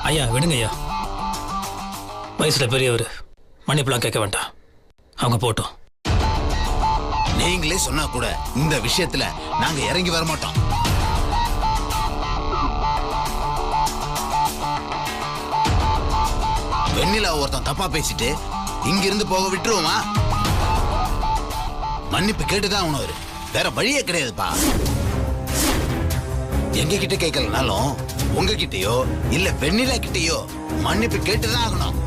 ஐயா விடுங்க ஐயா, வயசுல பெரியவர், மன்னிப்புலாம் கேட்க வேண்டாம், அவங்க போட்டோம். நீங்களே சொன்னா கூட இந்த விஷயத்துல நாங்க இறங்கி வர மாட்டோம். வெண்ணிலா ஒருத்தன் தப்பா பேசிட்டு இங்க இருந்து போக விட்டுருவோமா? மன்னிப்பு கேட்டுதான் அவனு, வேற வழியே கிடையாதுப்பா. எங்க கிட்ட கேட்கலனாலும் உங்ககிட்டயோ இல்ல வெண்ணிலா கிட்டயோ மன்னிப்பு கேட்டுதான் ஆகணும்.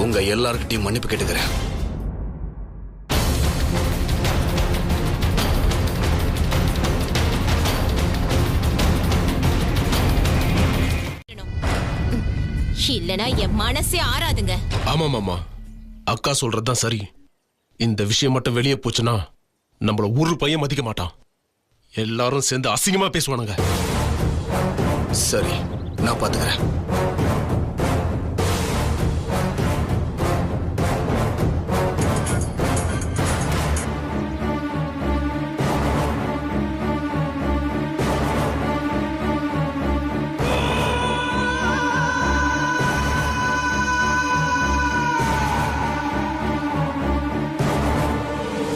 உங்க எல்லார்கிட்டையும் மன்னிப்பு கேட்டுக்கிறேன். இல்லனா என் மனசே ஆறாதுங்க. ஆமா மாமா, அக்கா சொல்றதுதான் சரி. இந்த விஷயம் மட்டும் வெளியே போச்சுன்னா நம்மள ஒரு பையன் மதிக்க மாட்டான், எல்லாரும் சேர்ந்து அசிங்கமா பேசுவானுங்க. சரி, நான் பாத்துக்கிறேன்.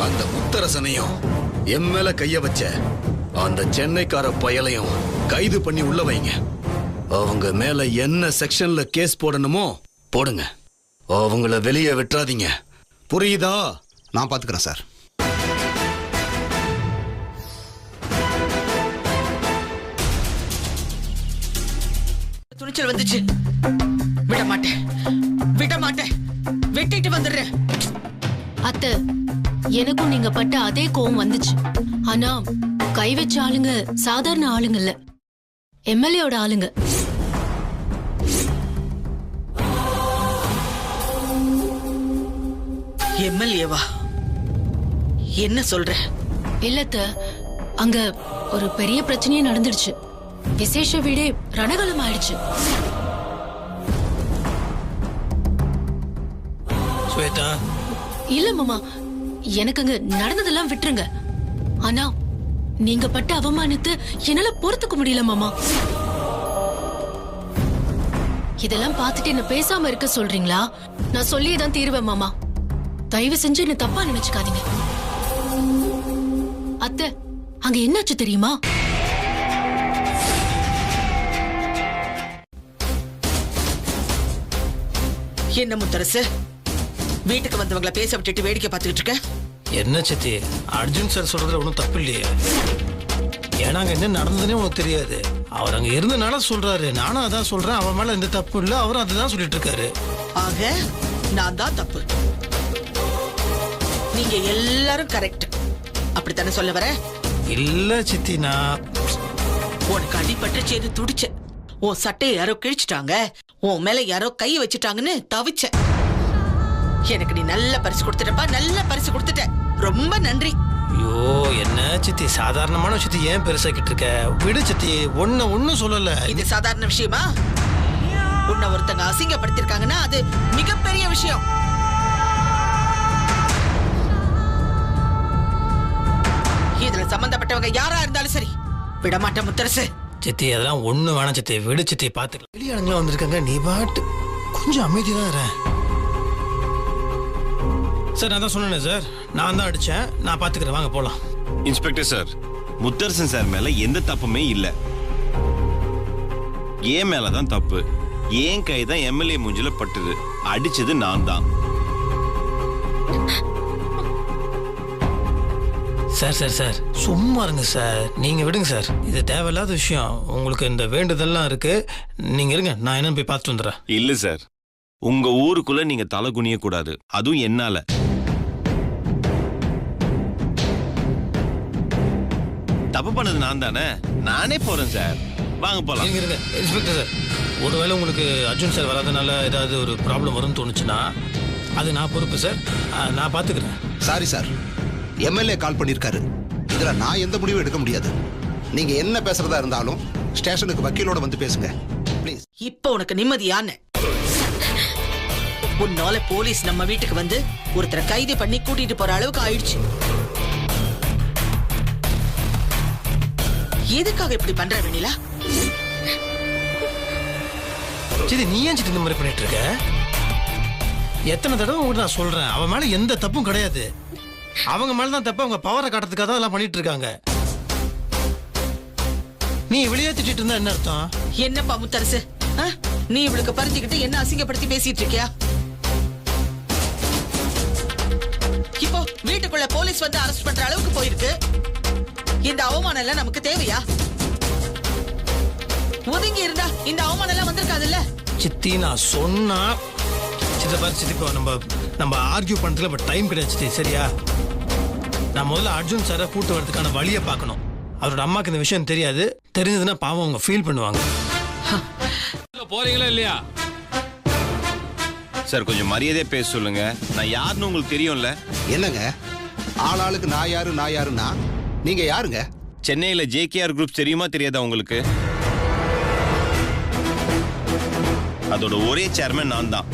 அந்த முத்தரசனையும் என் மேல கைய வச்ச அந்த சென்னைக்கார பயலையும் கைது பண்ணி உள்ள வைங்க. அவங்க மேல என்ன செக்ஷன்ல கேஸ் போடணுமோ போடுங்க. அவங்கள வெளியே விட்டுறாதீங்க, புரியுதா? நான் பாத்துக்கிறேன் சார். துணிச்சல் வந்துச்சு, விட மாட்டேன், விட மாட்டேன், வெட்டிட்டு வந்துடுறேன். அத்தை, எனக்கும் நீங்க பட்ட அதே கோவம் வந்துச்சு. ஆனா கை வச்ச ஆளுங்க சாதாரண ஆளுங்க இல்ல, எம்எல்ஏவோட ஆளுங்க. எம்எல்ஏவா? என்ன சொல்ற? இல்லத்த, அங்க ஒரு பெரிய பிரச்சனையே நடந்துடுச்சு. விசேஷ வீடே ரணகலம் ஆயிடுச்சு. ஸ்வேதா, இல்ல மாமா, எனக்கு அங்க நடந்ததெல்லாம் விட்டுருங்க. ஆனா நீங்க பட்ட அவமானத்தை என்னால பொறுத்துக்க முடியல மாமா. இதெல்லாம் பார்த்துட்டு என்ன பேசாம இருக்க சொல்றீங்களா? நான் சொல்லியேதான் தீருவேன் மாமா. தயவு செஞ்சு என்ன தப்பா நினைச்சுக்காதீங்க. அத்தை, அங்க என்னாச்சு தெரியுமா? என்ன முத்தரசு, வீட்டுக்கு வந்தவங்களை பேச விட்டுட்டு வேடிக்கை பார்த்துக்கிட்டு இருக்க? என்ன சித்தி, அர்ஜுன் சார் சொல்றதுல ஒன்றும் தப்பு இல்லையே. ஏன்னா அங்க என்ன நடந்ததுன்னே உனக்கு தெரியாது. அவர் அங்க இருந்தனால சொல்றாரு, நானும் அதான் சொல்றேன். அவன் மேல எந்த தப்பு இல்லை, அவரும் அதுதான் சொல்லிட்டு இருக்காரு. ஆக நான் தான் தப்பு, நீங்க எல்லாரும் கரெக்ட், அப்படித்தானே சொல்ல வர? இல்ல சித்தி, நான் உனக்கு அடிபட்டு சேது துடிச்ச, உன் சட்டையை யாரோ கிழிச்சிட்டாங்க, உன் மேல யாரோ கை வச்சுட்டாங்கன்னு தவிச்ச. எனக்கு நீ நல்ல பரிசு கொடுத்துட்டப்பா, நல்ல பரிசு கொடுத்துட்ட, ரொம்ப நன்றி. ஐயோ என்ன சித்தி, சாதாரணமான விஷயத்தை ஏன் பெருசாக்கிட்டு இருக்க? விடு சித்தி, ஒன்னும் சொல்லல. இது சாதாரண விஷயமா? உன்னை ஒருத்தங்க அசிங்கப்படுத்திருக்காங்கன்னா அது மிகப்பெரிய விஷயம். இதுல சம்பந்தப்பட்டவங்க யாரா இருந்தாலும் சரி, விடமாட்டேன் முத்தரசு. சித்தி அதெல்லாம் ஒண்ணு வேணாம் சித்தி, விடு சித்தி, பாத்துக்கலாம். வெளியாளுங்களா வந்திருக்காங்க, நீ பாட்டு கொஞ்சம் அமைதிதான் இரு. சார் நான் தான் சொன்னேன் சார், நான் தான் அடிச்சேன், நான் பாத்துக்கிறேன், வாங்க போலாம். இன்ஸ்பெக்டர் சார், முத்தரசன் சார் மேல எந்த தப்புமே இல்ல, ஏன் மேலதான் தப்பு. ஏன் கை தான் எம்எல்ஏ மூஞ்சில பட்டுது, அடிச்சது நான் தான். சார் சார் சார் சும்மா இருங்க சார், நீங்க விடுங்க சார், இது தேவையில்லாத விஷயம். உங்களுக்கு இந்த வேண்டுதல்லாம் இருக்கு, நீங்க இருங்க, நான் என்ன போய் பார்த்துட்டு வந்துடுறேன். இல்ல சார், உங்க ஊருக்குள்ள நீங்க தலை குனிய கூடாது, அதுவும் என்னால. தப்பு பண்ணது நான் தானே, நானே போறேன் சார், வாங்க போலாம். இருங்க இன்ஸ்பெக்டர் சார், ஒருவேளை உங்களுக்கு அர்ஜுன் சார் வராதனால ஏதாவது ஒரு ப்ராப்ளம் வரும்னு தோணுச்சுன்னா அது நான் பொறுப்பு சார், நான் பாத்துக்கிறேன். சாரி சார், எம்எல்ஏ கால் பண்ணிருக்காரு, இதுல நான் எந்த முடிவும் எடுக்க முடியாது. நீங்க என்ன பேசுறதா இருந்தாலும் ஸ்டேஷனுக்கு வக்கீலோட வந்து பேசுங்க. ப்ளீஸ். இப்ப உனக்கு நிம்மதியான உன்னால போலீஸ் நம்ம வீட்டுக்கு வந்து ஒருத்தரை கைது பண்ணி கூட்டிட்டு போற அளவுக்கு ஆயிடுச்சு. எதுக்காக இப்படி பண்ற வெண்ணிலா? சரி, நீ ஏன் சித்தி இந்த மாதிரி பண்ணிட்டு இருக்க? எத்தனை தடவை உங்ககிட்ட நான் சொல்றேன், அவன் மேல எந்த தப்பும் கிடையாது. அவங்க மேலதான் தப்பு, அவங்க பவரை காட்டுறதுக்காக தான் எல்லாம் பண்ணிட்டு இருக்காங்க. நீ வெளியே திட்டிட்டு இருந்தா என்ன அர்த்தம்? என்னப்பா முத்தரசு, நீ இவளுக்கு பறிஞ்சுக்கிட்டு என்ன அசிங்கப்படுத்தி பேசிட்டு இருக்கியா? இப்போ வீட்டுக்குள்ள போலீஸ் வந்து அரெஸ்ட் பண்ற அளவுக்கு போயிருக்கு. இந்த அவமானம் எல்லாம் நமக்கு தேவையா? ஒதுங்கி இருந்தா இந்த அவமானம் எல்லாம் வந்திருக்காதுல்ல. சித்தி நான் சொன்னா சித்தப்பா நம்ம ஆர்கியூ பண்றதுல இப்ப டைம் கிடையாது சித்தி, சரியா? நான் முதல்ல அர்ஜுன் சாரை கூட்டு வரதுக்கான வழியை பார்க்கணும். அவரோட அம்மாக்கு இந்த விஷயம் தெரியாது, தெரிஞ்சதுன்னா பாவம் அவங்க ஃபீல் பண்ணுவாங்க. போறீங்களா இல்லையா? சார் கொஞ்சம் மரியாதையா பேச சொல்லுங்க. நான் யாருன்னு உங்களுக்கு தெரியும்ல. என்னங்க ஆளாளுக்கு நான் யாருன்னா நீங்க யாருங்க? சென்னையில JKR குரூப் தெரியுமா தெரியாதா உங்களுக்கு? அதோட ஒரே சேர்மன் நான் தான்.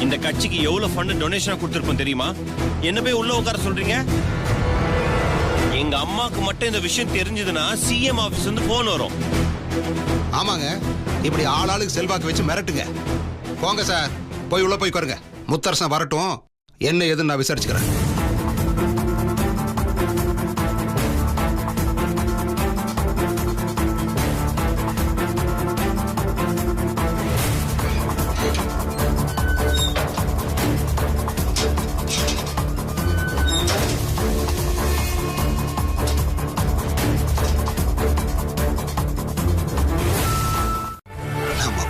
இந்த கட்சிக்கு எவ்வளவு ஃபண்ட் டொனேஷனா கொடுத்திருப்போம் தெரியுமா? என்ன போய் உள்ள உட்கார சொல்றீங்க? எங்க அம்மாக்கு மட்டும் இந்த விஷயம் தெரிஞ்சதுன்னா CM ஆபீஸ் வந்து போன் வரும். ஆமாங்க, இப்படி ஆளாளுக்கு செல்வாக்கு வச்சு மிரட்டுங்க. போங்க சார், போய் உள்ள போய் உட்காருங்க. முத்தரசன் வரட்டும், என்ன ஏதுன்னு நான் விசாரிச்சுக்கிறேன்.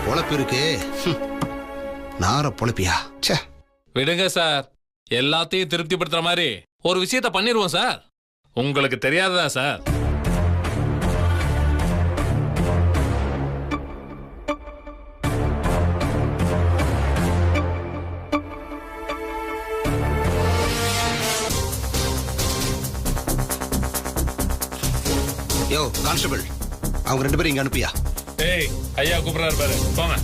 பொழப்பு இருக்கு, நார பொழப்பியா? விடுங்க சார், எல்லாத்தையும் திருப்திப்படுத்துற மாதிரி ஒரு விஷயத்த பண்ணிடுவோம் சார். உங்களுக்கு தெரியாததா சார்? யோ கான்ஸ்டபிள், அவங்க 2 பேரும் இங்க அனுப்பியா? ஏய், ஐயா கூப்பிடுறாரு பாரு, போங்க.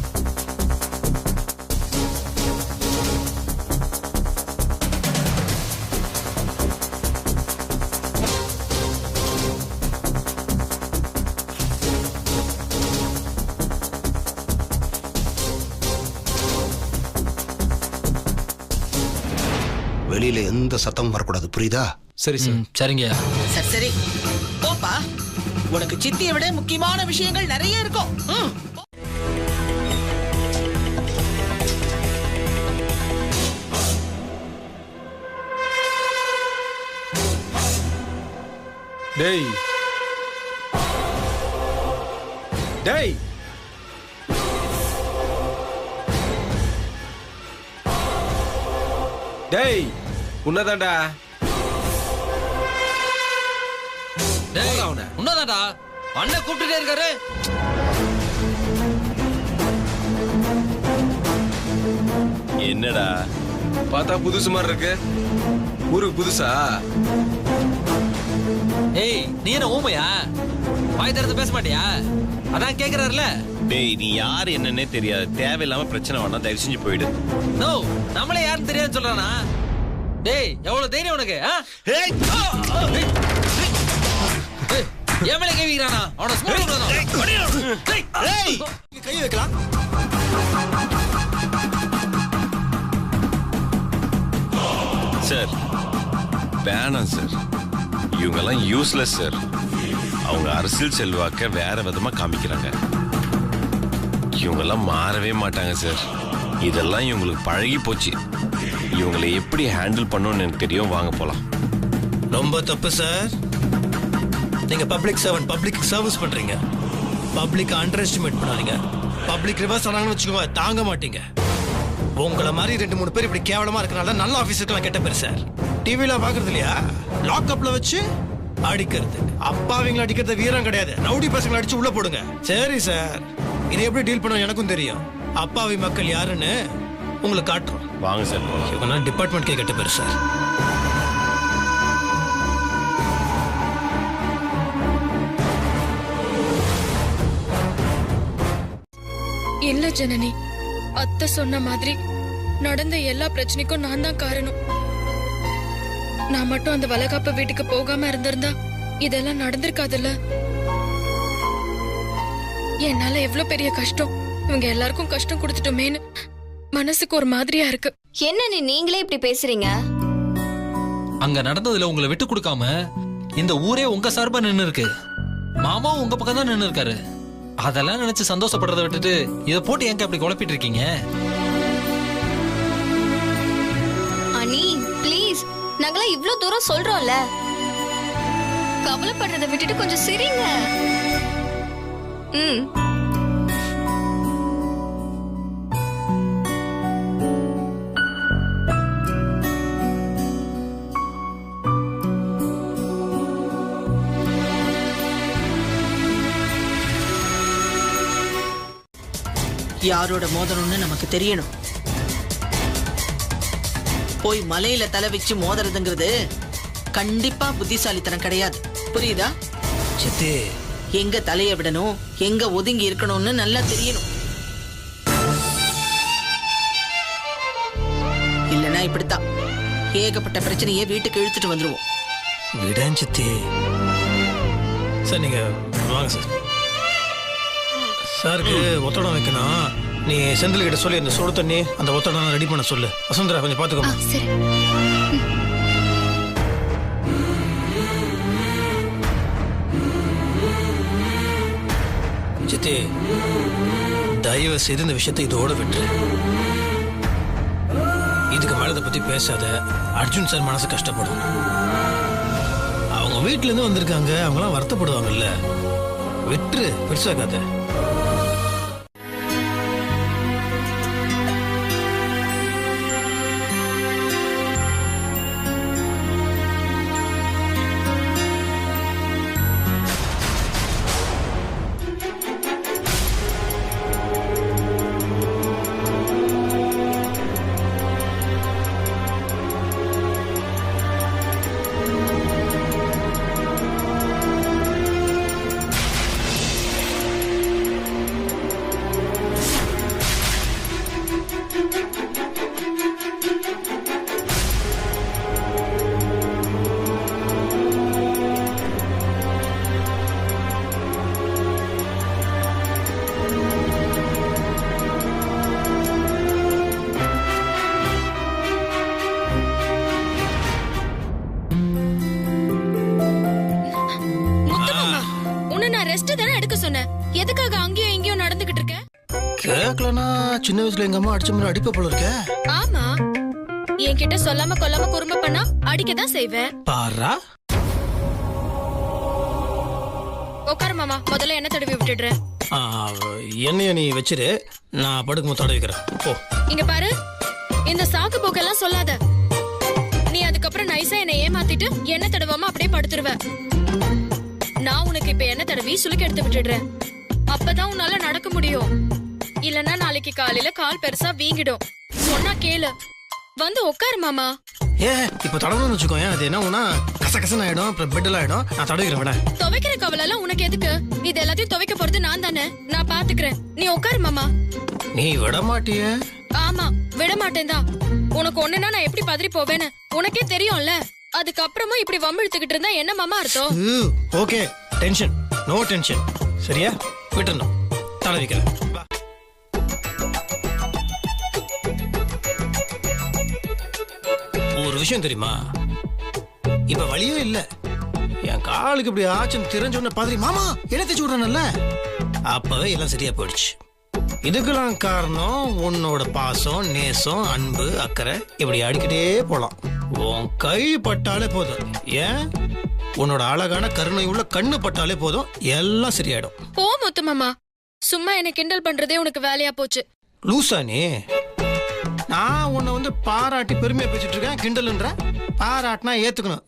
வெளியில எந்த சத்தமும் வரக்கூடாது, புரியுதா? சரி சார். சரிங்க. சரி போப்பா, உனக்கு சித்தியை விட முக்கியமான விஷயங்கள் நிறைய இருக்கும். டேய் டேய் டேய் உன்னதாண்டா. உன்னதாடா, அண்ணன் கூப்பிட்டுட்டே இருக்காரு. என்னடா பார்த்தா புதுசு மாதிரி இருக்கு, ஊருக்கு புதுசா? ஏய், நீ என்ன ஊமையா? வாய் திறந்து பேச மாட்டியா? அதான் கேக்குறாருல. டேய், நீ யாரு என்னன்னே தெரியாது, தேவையில்லாம பிரச்சனை வேணாம், தயவு செஞ்சு போயிடு. நோ, நம்மளே யாருன்னு தெரியாதுன்னு சொல்றானா? டேய், எவ்வளவு தைரியம் உனக்கு? ஏன் மேல கை வைக்கிறானா? அவனை கை வைக்கலாம். சார் வேணாம் சார், இவங்கெல்லாம் யூஸ்லெஸ் சார். அவங்க அரசியல் செல்வாக்க வேற விதமா காமிக்கிறாங்க. இவங்கெல்லாம் மாறவே மாட்டாங்க சார். இதெல்லாம் இவங்களுக்கு பழகி போச்சு. இவங்களை எப்படி ஹேண்டில் பண்ணணும்னு எனக்கு தெரியும். வாங்க போலாம். ரொம்ப தப்பு சார். நீங்க பப்ளிக் சர்வன்ட், பப்ளிக் சர்வீஸ் பண்றீங்க. பப்ளிக் அண்டர் எஸ்டிமேட் பண்ணாதீங்க. பப்ளிக் ரிவர்ஸ் ஆனாங்கன்னு வச்சுக்கோங்க, தாங்க மாட்டீங்க. உங்களை மாதிரி 2-3 பேர் இப்படி கேவலமா இருக்கனால நல்ல ஆபீஸருக்குலாம் கெட்ட பேர் சார். டிவில பாக்குறது இல்லையா? லாக்அப்ல வச்சு அடிக்கிறது. அப்பாவிங்களை அடிக்கிறது வீரம் கிடையாது, ரவுடி பசங்களை அடிச்சு உள்ள போடுங்க. சரி சார், இதை எப்படி டீல் பண்ண எனக்கும் தெரியும். அப்பாவி மக்கள் யாருன்னு உங்களுக்கு காட்டுறோம். வாங்க சார். இவங்க டிபார்ட்மெண்ட்கே கெட்ட பேர் சார். இல்ல ஜனனி, அத்தை சொன்ன மாதிரி நடந்த எல்லா பிரச்சனைக்கும் நான் தான் காரணம். நான் மட்டும் அந்த வளகாப்பு வீட்டுக்கு போகாம இருந்திருந்தா இதெல்லாம் நடந்திருக்காதுல்ல. என்னால எவ்வளவு பெரிய கஷ்டம், இவங்க எல்லாருக்கும் கஷ்டம் கொடுத்துட்டோமேன்னு மனசுக்கு ஒரு மாதிரியா இருக்கு. என்ன நீங்களே இப்படி பேசுறீங்க? அங்க நடந்ததுல உங்களை விட்டு கொடுக்காம இந்த ஊரே உங்க சார்பா நின்னு இருக்கு. மாமாவும் உங்க பக்கம் தான் நின்னு இருக்காரு. அதெல்லாம் நினைச்சு சந்தோஷப்படுறத விட்டுட்டு இத போட்டு ஏங்க அப்படி குழப்பிட்டு இருக்கீங்க? அனி ப்ளீஸ், நாங்களாம் இவ்ளோ தூரம் சொல்றோம்ல, கவலைப்படுறத விட்டுட்டு கொஞ்சம் சிரிங்க. யாரோட மோதணும்னு நமக்கு தெரியணும். போய் மலையில தலை வச்சு மோதுறதுங்கிறது கண்டிப்பா புத்திசாலித்தனம் கிடையாது. புரியுதா? சித்தி, எங்க தலைய விடணும், எங்க ஒதுங்கி இருக்கணும்னு நல்லா தெரியணும். இல்லனா இப்படித்தான் ஏகப்பட்ட பிரச்சனையை வீட்டுக்கு இழுத்துட்டு வந்துருவோம். விடன் சித்தி. சார் நீங்க வாங்க சார். சாருக்கு ஒத்தடம் வைக்கணும். நீ செந்தில் கிட்ட சொல்லி இந்த சுடு தண்ணி அந்த ஒத்தடம் ரெடி பண்ண சொல்லு. வசுந்தரா கொஞ்சம் பாத்துக்கோமா. சரி. சித்தி, தயவு செய்து இந்த விஷயத்தை இதோட விட்டு. இதுக்கு மேல இதை பத்தி பேசாத. அர்ஜுன் சார் மனசு கஷ்டப்படும். அவங்க வீட்டுல இருந்து வந்திருக்காங்க, அவங்களாம் வருத்தப்படுவாங்கல்ல. விட்டுரு, பெருசாக்காத. எதுக்காக அங்கேயும் இங்கேயும் நடந்துகிட்டு இருக்க? கேக்கலனா சின்ன வயசுல எங்க அம்மா அடிச்ச மாதிரி அடிப்ப போல இருக்க. ஆமா, என்கிட்ட சொல்லாம கொல்லாம குறும்ப பண்ணா அடிக்கதான் செய்வேன். பாரா. உட்காரு மாமா, முதல்ல என்ன தடவி விட்டுடுறேன். என்னைய நீ வச்சிரு, நான் படுக்கும் தடவி வைக்கிறேன். போ. இங்க பாரு, இந்த சாக்கு போக்கெல்லாம் சொல்லாத. நீ அதுக்கப்புறம் நைஸா என்னை ஏமாத்திட்டு என்ன தடவாம அப்படியே படுத்துருவ. நான் உனக்கு இப்ப என்ன தடவி சுளுக்கு எடுத்து விட்டுடுறேன். அப்பதான் உன்னால நடக்க முடியும். இல்லன்னா நாளைக்கு காலையில கால் பெருசா வீங்கிடும். சொன்னா கேளு, வந்து உட்காரு மாமா. ஏ இப்ப தடவணும்னு வச்சுக்கோ. அது என்ன உனா கசகசன் ஆயிடும், அப்புறம் பெட்ல ஆயிடும். நான் தடவிக்கிறேன். விட துவைக்கிற கவலை எல்லாம் உனக்கு எதுக்கு? இது எல்லாத்தையும் துவைக்க போறது நான் தானே, நான் பாத்துக்கிறேன். நீ உட்காரு மாமா. நீ விட மாட்டிய? ஆமா, விட மாட்டேன் தான். உனக்கு ஒண்ணுனா நான் எப்படி பதறி போவேன்னு உனக்கே தெரியும்ல. அதுக்கப்புறமும் இப்படி வம்பிழுத்துக்கிட்டு இருந்தா என்ன மாமா அர்த்தம்? Okay, tension no tension. சரியா? விட்டுறணும். தடவிக்கிறேன். ஒரு விஷயம் தெரியுமா? இப்ப வழியே இல்ல. என் காலுக்கு இப்படி ஆச்சுன்னு தெரிஞ்ச பதறி மாமா என்ன தேச்சு விடுறேன்ல, அப்பவே எல்லாம் சரியா போயிடுச்சு. இதுக்கெல்லாம் காரணம் உன்னோட பாசம், நேசம், அன்பு, அக்கறை. இப்படி அடிக்கிட்டே போலாம். உன் கை பட்டாலே போதும். ஏன் உன்னோட அழகான கருணை உள்ள கண்ணு பட்டாலே போதும், எல்லாம் சரியாயிடும். போ முத்து மாமா, சும்மா என்ன கிண்டல் பண்றதே உனக்கு வேலையா போச்சு. லூசா நீ? நான் உன்னை பாராட்டி பெருமையா பேசிட்டு இருக்கேன். கிண்டல்ன்ற பாராட்டினா ஏத்துக்கணும்.